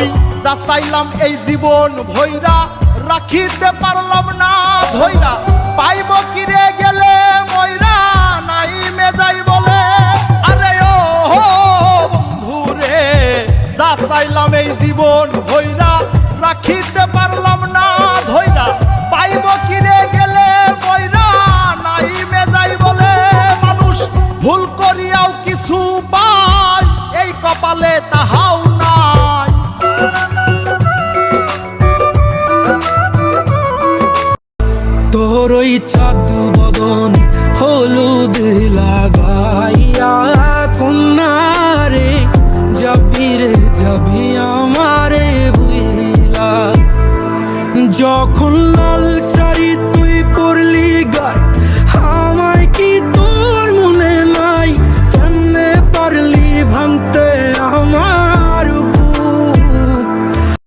আমি যা চাইলাম এই জীবন ভৈরা রাখিতে পারলাম না ধৈরা পাইব কিরে গেলে ময়রা নাই মেজাই বলে আরে ও বন্ধু রে যা চাইলাম এই জীবন ভৈরা রাখিতে পারলাম না ধৈরা পাইব কিরে গেলে ময়রা নাই মেজাই বলে মানুষ ভুল করিয়াও কিছু পায় এই কপালে তাহাও নাই তোর ওই চাঁদু বদন হলুদ লাগাইয়া কন্যারে যাবি রে যাবি আমারে বুইলা যখন লাল